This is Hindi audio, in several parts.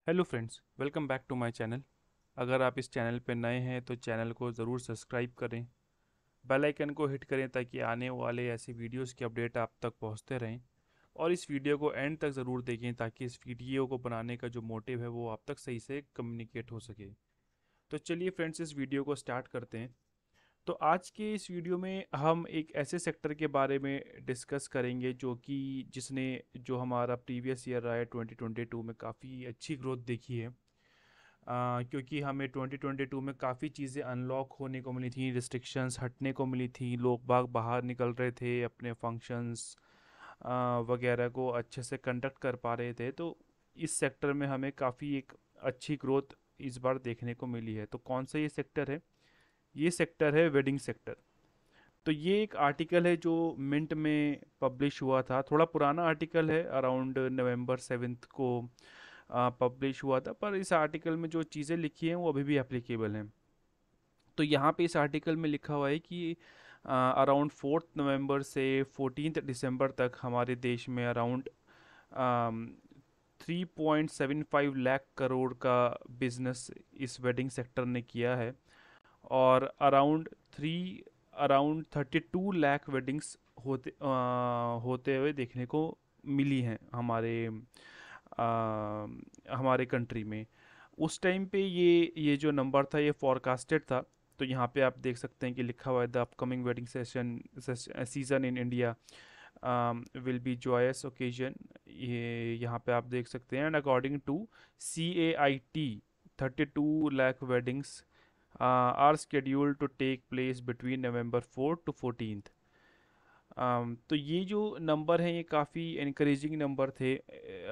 Hello friends, welcome back to my channel. अगर आप इस चैनल पर नए हैं तो चैनल को ज़रूर सब्सक्राइब करें, बेल आइकन को हिट करें ताकि आने वाले ऐसे वीडियोस की अपडेट आप तक पहुंचते रहें। और इस वीडियो को एंड तक ज़रूर देखें ताकि इस वीडियो को बनाने का जो मोटिव है वो आप तक सही से कम्युनिकेट हो सके। तो चलिए फ्रेंड्स, इस वीडियो को स्टार्ट करते हैं। तो आज के इस वीडियो में हम एक ऐसे सेक्टर के बारे में डिस्कस करेंगे जिसने जो हमारा प्रीवियस ईयर रहा है 2022 में काफ़ी अच्छी ग्रोथ देखी है। क्योंकि हमें 2022 में काफ़ी चीज़ें अनलॉक होने को मिली थी, रिस्ट्रिक्शंस हटने को मिली थी, लोग बाग बाहर निकल रहे थे, अपने फंक्शंस वगैरह को अच्छे से कंडक्ट कर पा रहे थे। तो इस सेक्टर में हमें काफ़ी एक अच्छी ग्रोथ इस बार देखने को मिली है। तो कौन सा ये सेक्टर है? ये सेक्टर है वेडिंग सेक्टर। तो ये एक आर्टिकल है जो मिंट में पब्लिश हुआ था, थोड़ा पुराना आर्टिकल है, अराउंड नवंबर 7 को पब्लिश हुआ था, पर इस आर्टिकल में जो चीज़ें लिखी हैं वो अभी भी एप्लीकेबल हैं। तो यहाँ पे इस आर्टिकल में लिखा हुआ है कि अराउंड 4 नवंबर से 14 दिसंबर तक हमारे देश में अराउंड 3.75 लाख करोड़ का बिजनेस इस वेडिंग सेक्टर ने किया है। और थ्री अराउंड 32 लाख वेडिंग्स होते हुए देखने को मिली हैं हमारे कंट्री में। उस टाइम पे ये जो नंबर था ये फॉरकास्टेड था। तो यहाँ पे आप देख सकते हैं कि लिखा हुआ है the upcoming wedding season in India will be joyous occasion. ये यहाँ पे आप देख सकते हैं, and according to CAIT 32 lakh weddings are scheduled to take place between November 4 to 14th। तो ये जो नंबर हैं ये काफ़ी इनक्रीजिंग नंबर थे।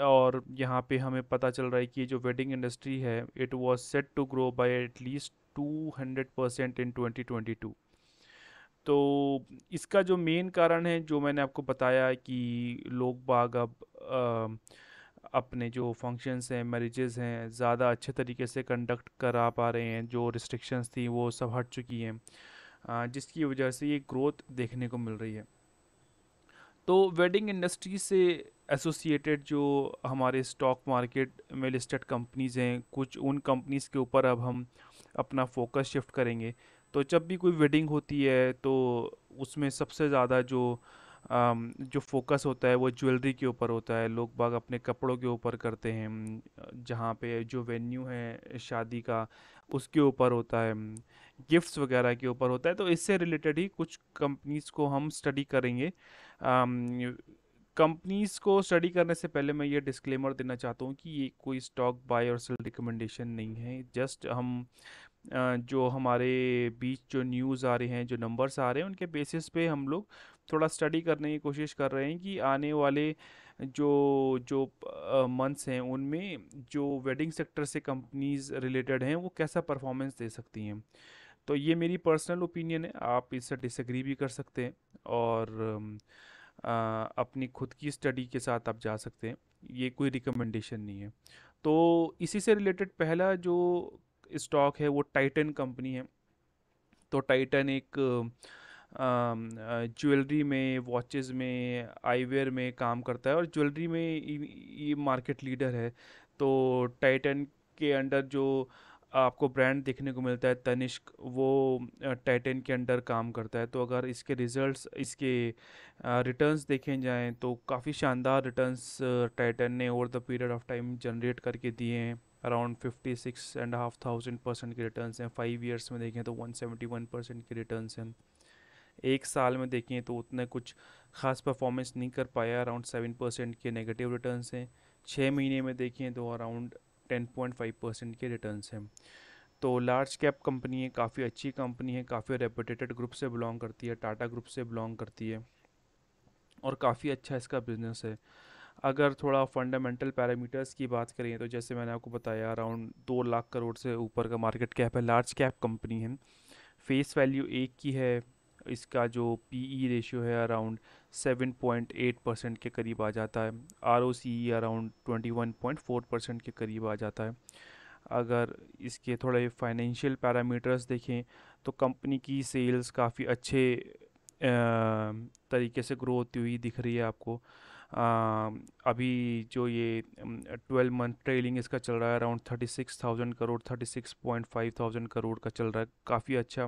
और यहाँ पे हमें पता चल रहा है कि ये जो वेडिंग इंडस्ट्री है it was set to grow by at least 200% in 2022। तो इसका जो मेन कारण है, जो मैंने आपको बताया कि लोग बाग अब अपने जो फंक्शंस हैं, मैरिजेस हैं, ज़्यादा अच्छे तरीके से कंडक्ट करा पा रहे हैं, जो रिस्ट्रिक्शंस थी वो सब हट चुकी हैं, जिसकी वजह से ये ग्रोथ देखने को मिल रही है। तो वेडिंग इंडस्ट्री से एसोसिएटेड जो हमारे स्टॉक मार्केट में लिस्टेड कंपनीज हैं, कुछ उन कंपनीज के ऊपर अब हम अपना फोकस शिफ्ट करेंगे। तो जब भी कोई वेडिंग होती है तो उसमें सबसे ज़्यादा जो फोकस होता है वो ज्वेलरी के ऊपर होता है। लोग बाग अपने कपड़ों के ऊपर करते हैं, जहाँ पे जो वेन्यू है शादी का उसके ऊपर होता है, गिफ्ट्स वगैरह के ऊपर होता है। तो इससे रिलेटेड ही कुछ कंपनीज को हम स्टडी करेंगे। कंपनीज को स्टडी करने से पहले मैं ये डिस्क्लेमर देना चाहता हूँ कि ये कोई स्टॉक बाय और सेल रिकमेंडेशन नहीं है। जस्ट हम जो हमारे बीच जो न्यूज़ आ रहे हैं, जो नंबर्स आ रहे हैं, उनके बेसिस पे हम लोग थोड़ा स्टडी करने की कोशिश कर रहे हैं कि आने वाले जो जो मंथ्स हैं उनमें जो वेडिंग सेक्टर से कंपनीज रिलेटेड हैं वो कैसा परफॉर्मेंस दे सकती हैं। तो ये मेरी पर्सनल ओपिनियन है, आप इससे डिसएग्री भी कर सकते हैं और अपनी खुद की स्टडी के साथ आप जा सकते हैं। ये कोई रिकमेंडेशन नहीं है। तो इसी से रिलेटेड पहला जो स्टॉक है वो टाइटन कंपनी है। तो टाइटन एक ज्वेलरी में, वॉचेस में, आईवेयर में काम करता है और ज्वेलरी में ये मार्केट लीडर है। तो टाइटन के अंडर जो आपको ब्रांड देखने को मिलता है तनिष्क, वो टाइटन के अंडर काम करता है। तो अगर इसके रिजल्ट्स, इसके रिटर्न्स देखे जाएं तो काफ़ी शानदार रिटर्न्स टाइटन ने over the period of time generate करके दिए हैं। अराउंड 56,500% के रिटर्न्स हैं। 5 ईयर्स में देखें तो 171% के रिटर्न्स हैं। एक साल में देखें तो उतने कुछ खास परफॉर्मेंस नहीं कर पाया, अराउंड 7% के नेगेटिव रिटर्न्स हैं। 6 महीने में देखें तो अराउंड 10.5% के रिटर्न्स हैं। तो लार्ज कैप कंपनी है, काफ़ी अच्छी कंपनी है, काफ़ी रेपुटेटेड ग्रुप से बिलोंग करती है, टाटा ग्रुप से बिलोंग करती है और काफ़ी अच्छा इसका बिजनेस है। अगर थोड़ा फंडामेंटल पैरामीटर्स की बात करें तो जैसे मैंने आपको बताया अराउंड 2 लाख करोड़ से ऊपर का मार्केट कैप है, लार्ज कैप कंपनी है। फेस वैल्यू एक की है। इसका जो PE रेशियो है अराउंड 7.8% के करीब आ जाता है। ROCE अराउंड 21.4% के करीब आ जाता है। अगर इसके थोड़े फाइनेंशियल पैरामीटर्स देखें तो कंपनी की सेल्स काफ़ी अच्छे तरीके से ग्रो होती हुई दिख रही है आपको। अभी जो ये 12 मंथ ट्रेलिंग इसका चल रहा है अराउंड 36,000 करोड़, 36.5 थाउजेंड करोड़ का चल रहा है। काफ़ी अच्छा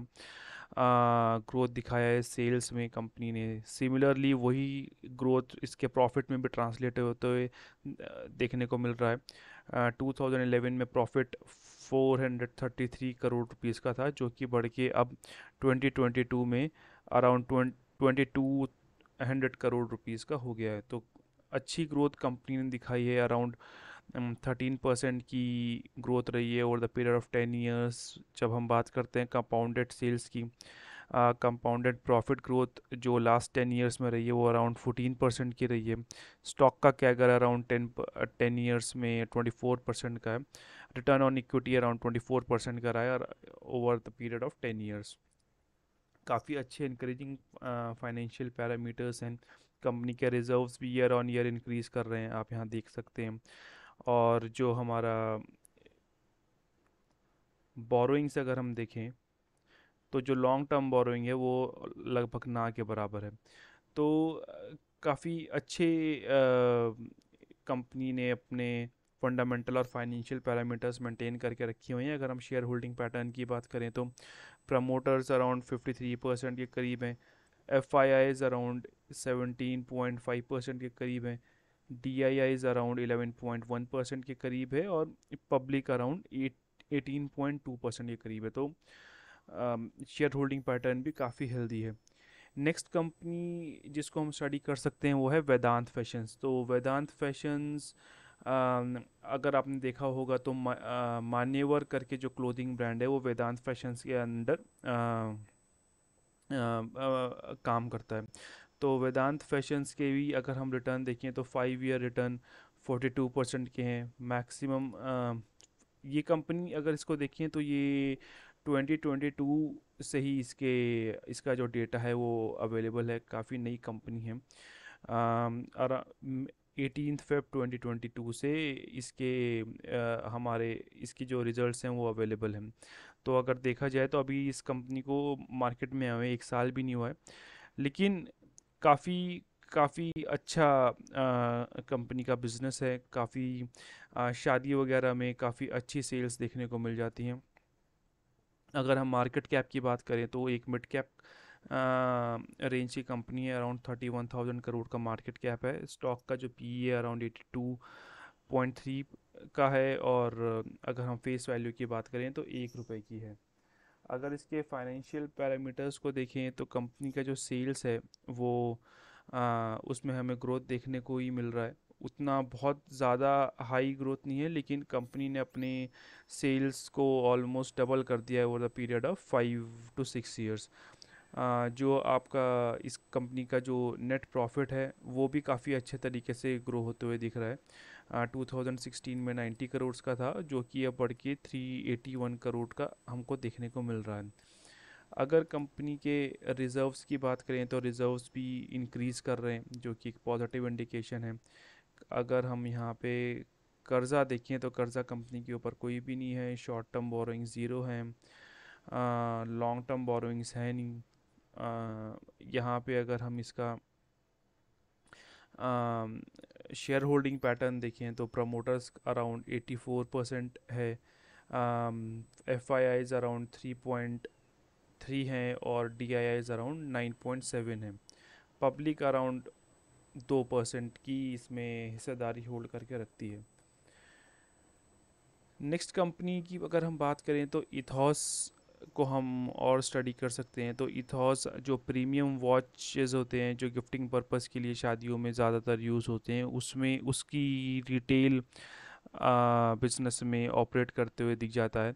ग्रोथ दिखाया है सेल्स में कंपनी ने। सिमिलरली वही ग्रोथ इसके प्रॉफिट में भी ट्रांसलेट होते हुए देखने को मिल रहा है। 2011 में प्रॉफिट 433 करोड़ रुपीज़ का था, जो कि बढ़ के अब 2022 में अराउंड 2200 करोड़ रुपीज़ का हो गया है। तो अच्छी ग्रोथ कंपनी ने दिखाई है। अराउंड 13% की ग्रोथ रही है over the period of 10 years. जब हम बात करते हैं कंपाउंडेड सेल्स की, कंपाउंडेड प्रॉफिट ग्रोथ जो लास्ट 10 ईयर्स में रही है वो अराउंड 14% की रही है। स्टॉक का कैगर अराउंड 10 ईयर्स में 24% का है। रिटर्न ऑन इक्विटी अराउंड 24% का रहा है over the period of 10 years. काफ़ी अच्छे इंकरेजिंग फाइनेंशियल पैरामीटर्स हैं। कंपनी के रिजर्व्स भी ईयर ऑन ईयर इंक्रीज कर रहे हैं, आप यहाँ देख सकते हैं। और जो हमारा बोरोइंग्स अगर हम देखें, तो जो लॉन्ग टर्म बोरोइंग है वो लगभग ना के बराबर है। तो काफ़ी अच्छे कंपनी ने अपने फंडामेंटल और फाइनेंशियल पैरामीटर्स मेंटेन करके रखी हुई हैं। अगर हम शेयर होल्डिंग पैटर्न की बात करें तो प्रमोटर्स अराउंड 53% के करीब हैं, एफ आई आईज अराउंड 17.5% के करीब हैं, डी आई आईज अराउंड 11.1% के करीब है, और पब्लिक अराउंड 18.2% के करीब है। तो शेयर होल्डिंग पैटर्न भी काफ़ी हेल्दी है। नेक्स्ट कंपनी जिसको हम स्टडी कर सकते हैं वो है वेदांत फैशंस। तो वेदांत फैशंस, अगर आपने देखा होगा तो मान्यवर करके जो क्लोथिंग ब्रांड है वो वेदांत फैशंस के अंडर काम करता है। तो वेदांत फैशंस के भी अगर हम रिटर्न देखें तो 5 ईयर रिटर्न 42% के हैं मैक्सिमम। ये कंपनी अगर इसको देखें तो ये 2022 से ही इसका जो डेटा है वो अवेलेबल है। काफ़ी नई कंपनी है। और 18 Feb 2022 से इसके हमारे इसकी जो रिजल्ट्स हैं वो अवेलेबल हैं। तो अगर देखा जाए तो अभी इस कंपनी को मार्केट में आए 1 साल भी नहीं हुआ है, लेकिन काफ़ी काफ़ी अच्छा कंपनी का बिजनेस है। काफ़ी शादी वगैरह में काफ़ी अच्छी सेल्स देखने को मिल जाती हैं। अगर हम मार्केट कैप की बात करें तो एक मिड कैप रेंज की कंपनी है। अराउंड 31,000 करोड़ का मार्केट कैप है। स्टॉक का जो पी है अराउंड 82.3 का है, और अगर हम फेस वैल्यू की बात करें तो 1 रुपए की है। अगर इसके फाइनेंशियल पैरामीटर्स को देखें तो कंपनी का जो सेल्स है वो उसमें हमें ग्रोथ देखने को ही मिल रहा है। उतना बहुत ज़्यादा हाई ग्रोथ नहीं है, लेकिन कंपनी ने अपने सेल्स को ऑलमोस्ट डबल कर दिया है over the period of 5 to 6 years. जो आपका इस कंपनी का जो नेट प्रॉफिट है वो भी काफ़ी अच्छे तरीके से ग्रो होते हुए दिख रहा है। 2016 में 90 करोड़ का था, जो कि अब बढ़ के 381 करोड़ का हमको देखने को मिल रहा है। अगर कंपनी के रिजर्व्स की बात करें तो रिजर्व्स भी इंक्रीज़ कर रहे हैं, जो कि एक पॉजिटिव इंडिकेशन है। अगर हम यहाँ पे कर्ज़ा देखें तो कर्ज़ा कंपनी के ऊपर कोई भी नहीं है। शॉर्ट टर्म बोरोइंग ज़ीरो है, लॉन्ग टर्म बोरोइंग्स है नहीं। यहाँ पे अगर हम इसका शेयर होल्डिंग पैटर्न देखें तो प्रमोटर्स अराउंड 84% है, एफ आई आईज अराउंड 3.3 हैं, और डी आई आईज अराउंड 9.7 है। पब्लिक अराउंड 2% की इसमें हिस्सेदारी होल्ड करके रखती है। नेक्स्ट कंपनी की अगर हम बात करें तो इथॉस को हम और स्टडी कर सकते हैं। तो इथॉस जो प्रीमियम वॉचेस होते हैं जो गिफ्टिंग पर्पस के लिए शादियों में ज़्यादातर यूज़ होते हैं, उसमें उसकी रिटेल बिजनेस में ऑपरेट करते हुए दिख जाता है।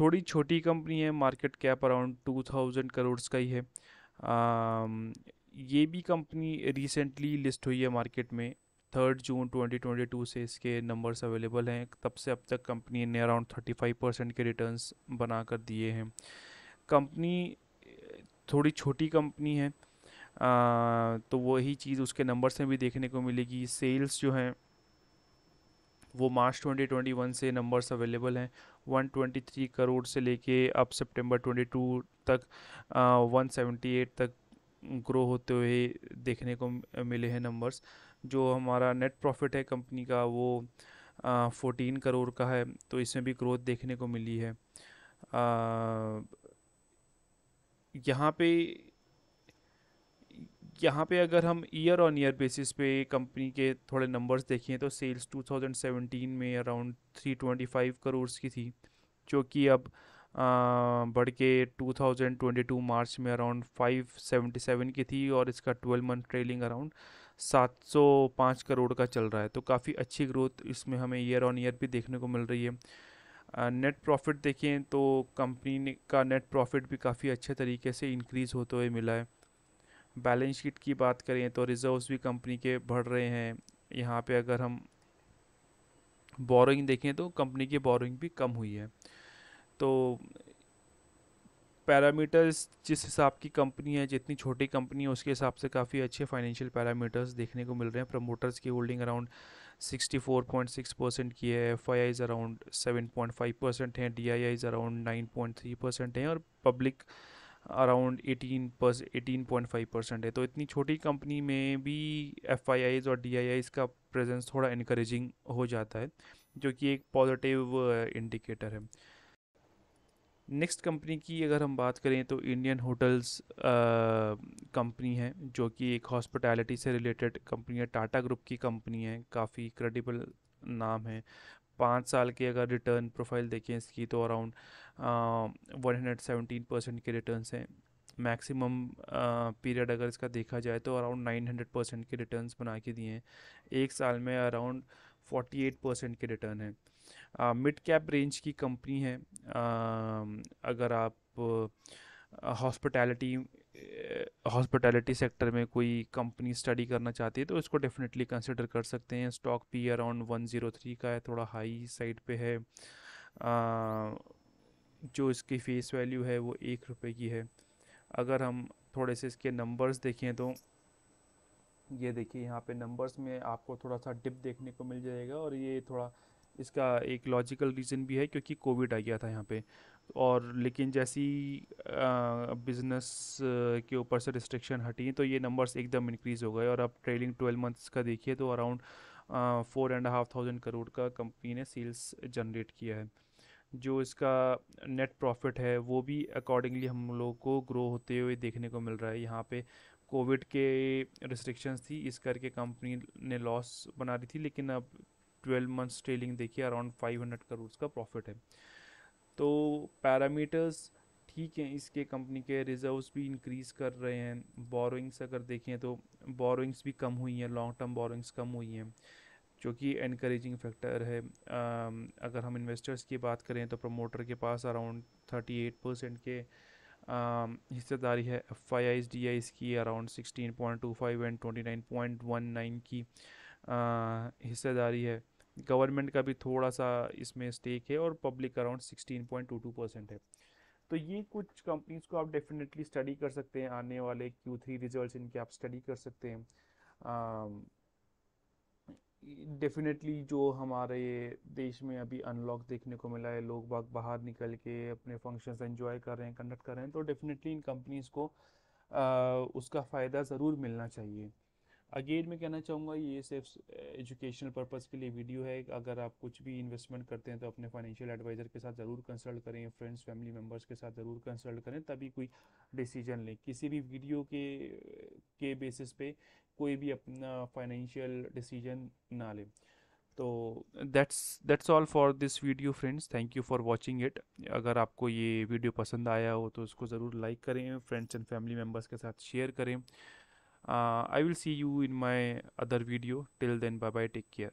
थोड़ी छोटी कंपनी है, मार्केट कैप अराउंड 2000 करोड़ का ही है। ये भी कंपनी रिसेंटली लिस्ट हुई है मार्केट में। 3 जून 2022 से इसके नंबर्स अवेलेबल हैं। तब से अब तक कंपनी ने अराउंड 35% के रिटर्न्स बना कर दिए हैं। कंपनी थोड़ी छोटी कंपनी है, तो वही चीज़ उसके नंबर्स में भी देखने को मिलेगी। सेल्स जो हैं वो मार्च 2021 से नंबर्स अवेलेबल हैं। 123 करोड़ से लेके अब सितंबर 22 तक 178 तक ग्रो होते हुए देखने को मिले हैं नंबर्स। जो हमारा नेट प्रॉफिट है कंपनी का वो 14 करोड़ का है, तो इसमें भी ग्रोथ देखने को मिली है। आ, यहाँ पे यहाँ पे अगर हम ईयर ऑन ईयर बेसिस पे कंपनी के थोड़े नंबर्स देखें तो सेल्स 2017 में अराउंड 325 करोड़ की थी, जो कि अब बढ़ के 2022 मार्च में अराउंड 577 की थी, और इसका 12 मंथ ट्रेलिंग अराउंड 705 करोड़ का चल रहा है। तो काफ़ी अच्छी ग्रोथ इसमें हमें ईयर ऑन ईयर भी देखने को मिल रही है। नेट प्रॉफिट देखें तो कंपनी का नेट प्रॉफिट भी काफ़ी अच्छे तरीके से इंक्रीज़ होते हुए मिला है। बैलेंस शीट की बात करें तो रिजर्व्स भी कंपनी के बढ़ रहे हैं। यहाँ पे अगर हम बोरोइंग देखें तो कंपनी की बोरोइंग भी कम हुई है। तो पैरामीटर्स जिस हिसाब की कंपनी है, जितनी छोटी कंपनी है उसके हिसाब से काफ़ी अच्छे फाइनेंशियल पैरामीटर्स देखने को मिल रहे हैं। प्रमोटर्स की होल्डिंग अराउंड 64.6% की है, एफ आई आईज अराउंड 7.5% हैं, डी आई आईज अराउंड 9.3% हैं, और पब्लिक अराउंड 18.5% है। तो इतनी छोटी कंपनी में भी एफ आई आईज और डी आई आईज का प्रेजेंस थोड़ा इनकरेजिंग हो जाता है, जो कि एक पॉजिटिव इंडिकेटर है। नेक्स्ट कंपनी की अगर हम बात करें तो इंडियन होटल्स कंपनी है, जो कि एक हॉस्पिटैलिटी से रिलेटेड कंपनी है, टाटा ग्रुप की कंपनी है, काफ़ी क्रेडिबल नाम है। 5 साल के अगर रिटर्न प्रोफाइल देखें इसकी तो अराउंड 117% के रिटर्न्स हैं। मैक्सिमम पीरियड अगर इसका देखा जाए तो अराउंड 900% के रिटर्न्स बना के दिए हैं। 1 साल में अराउंड 48% के रिटर्न है। मिड कैप रेंज की कंपनी है। अगर आप हॉस्पिटैलिटी हॉस्पिटैलिटी सेक्टर में कोई कंपनी स्टडी करना चाहती है तो इसको डेफिनेटली कंसिडर कर सकते हैं। स्टॉक पी अराउंड 103 का है, थोड़ा हाई साइड पे है। जो इसकी फेस वैल्यू है वो 1 रुपये की है। अगर हम थोड़े से इसके नंबर्स देखें तो ये देखिए, यहाँ पे नंबर्स में आपको थोड़ा सा डिप देखने को मिल जाएगा, और ये थोड़ा इसका एक लॉजिकल रीज़न भी है क्योंकि कोविड आ गया था यहाँ पे। और लेकिन जैसी बिजनेस के ऊपर से रिस्ट्रिक्शन हटी तो ये नंबर्स एकदम इंक्रीज़ हो गए, और अब ट्रेलिंग 12 मंथ्स का देखिए तो अराउंड 4,500 करोड़ का कंपनी ने सेल्स जनरेट किया है। जो इसका नेट प्रॉफिट है वो भी अकॉर्डिंगली हम लोगों को ग्रो होते हुए देखने को मिल रहा है। यहाँ पे कोविड के रिस्ट्रिक्शंस थी, इस करके कंपनी ने लॉस बना रही थी, लेकिन अब 12 मंथ्स ट्रेलिंग देखिए अराउंड 500 करोड़ का प्रॉफिट है। तो पैरामीटर्स ठीक हैं, इसके कंपनी के रिजर्व्स भी इंक्रीज़ कर रहे हैं। बोरोइंग्स अगर देखें तो बोरोइंग्स भी कम हुई हैं, लॉन्ग टर्म बोरोइंग्स कम हुई हैं, जो कि एनकरेजिंग फैक्टर है। अगर हम इन्वेस्टर्स की बात करें तो प्रमोटर के पास अराउंड 38% के हिस्सेदारी है। F I eyes D eyes की अराउंड 16.25 एंड 29.19 की हिस्सेदारी है। गवर्नमेंट का भी थोड़ा सा इसमें स्टेक है, और पब्लिक अराउंड 16.22% है। तो ये कुछ कंपनीज को आप डेफिनेटली स्टडी कर सकते हैं। आने वाले Q3 रिजल्ट्स इनके आप स्टडी कर सकते हैं। डेफिनेटली जो हमारे देश में अभी अनलॉक देखने को मिला है, लोग बाग बाहर निकल के अपने फंक्शंस एंजॉय कर रहे हैं, कंडक्ट कर रहे हैं, तो डेफिनेटली इन कंपनीज को उसका फ़ायदा ज़रूर मिलना चाहिए। अगेन मैं कहना चाहूँगा ये सिर्फ एजुकेशनल पर्पज़ के लिए वीडियो है। अगर आप कुछ भी इन्वेस्टमेंट करते हैं तो अपने फाइनेंशियल एडवाइज़र के साथ ज़रूर कंसल्ट करें, फ्रेंड्स फैमिली मेम्बर्स के साथ ज़रूर कंसल्ट करें, तभी कोई डिसीजन लें। किसी भी वीडियो के बेसिस पे कोई भी अपना फाइनेंशियल डिसीजन ना लें। तो that's all for this video friends, thank you for watching it. अगर आपको ये वीडियो पसंद आया हो तो उसको ज़रूर लाइक करें, फ्रेंड्स एंड फैमिली मेम्बर्स के साथ शेयर करें। I will see you in my other video. Till then, bye bye, take care.